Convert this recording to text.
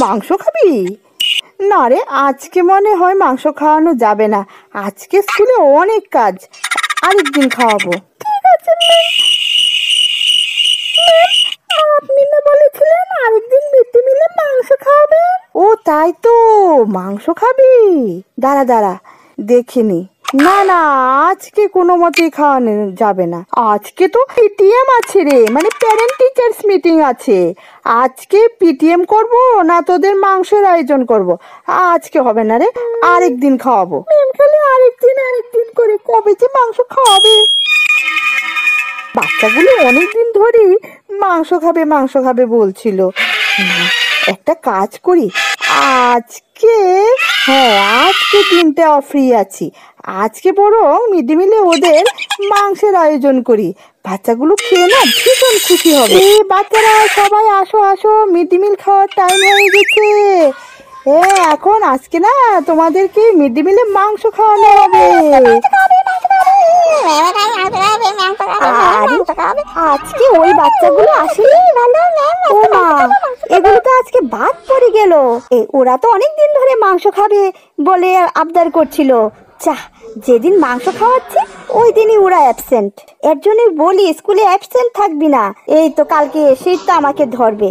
মাংস খাবি? না রে, আজকে মনে হয় মাংস খাওয়ানো যাবে না। আজকে স্কুলে অনেক কাজ, আরেকদিন খাওয়াবো। ঠিক আছে আপনি না বলেছিলেন আরেকদিন মিড ডে মিলে মাংস খাওয়াবেন? ও তাই তো, মাংস খাবি? দাঁড়া দাঁড়া দেখিনি। না না, আজকে কোনো মতেই খাওয়ানো যাবে না। আজকে তো পিটিএম আছে রে, মানে প্যারেন্ট টিচার্স মিটিং আছে। আজকে পিটিএম করব না তোদের মাংসের আয়োজন করব? আজকে হবে না রে, আরেকদিন খাওয়াবো। ম্যাম খালি আরেকদিন আরেকদিন করে কবে যে মাংস খাওয়াবে? বাচ্চাগুলো অনেকদিন ধরেই মাংস খাবে মাংস খাবে বলছিল। না, একটা কাজ করি, আজকে, হ্যাঁ আজকে দিনটা ফ্রি আছি, আজকে বরং মিড ডে মিলে ওদের মাংসের আয়োজন করি। বাচ্চাগুলো খেয়ে না ভীষণ খুশি হবে। বাচ্চারা সবাই আসো আসো, মিড ডে মিল খাওয়ার টাইম হয়ে গেছে। হ্যাঁ এখন আজকে না তোমাদেরকে মিড ডে মিলে মাংস খাওয়ানো হবে। আজকে ওই বাচ্চাগুলো আসেনি? ও মা, এগুলো তো আজকে বাদ পড়ে গেল। ওরা তো অনেক দিন ধরে মাংস খাবে বলে আবদার করছিল। যেদিন মাংস খাওয়াচ্ছি ওই দিনই ওরা অ্যাবসেন্ট। এর জন্যই বলি স্কুলে অ্যাবসেন্ট থাকবি না। এই তো কালকে এসেই তো আমাকে ধরবে।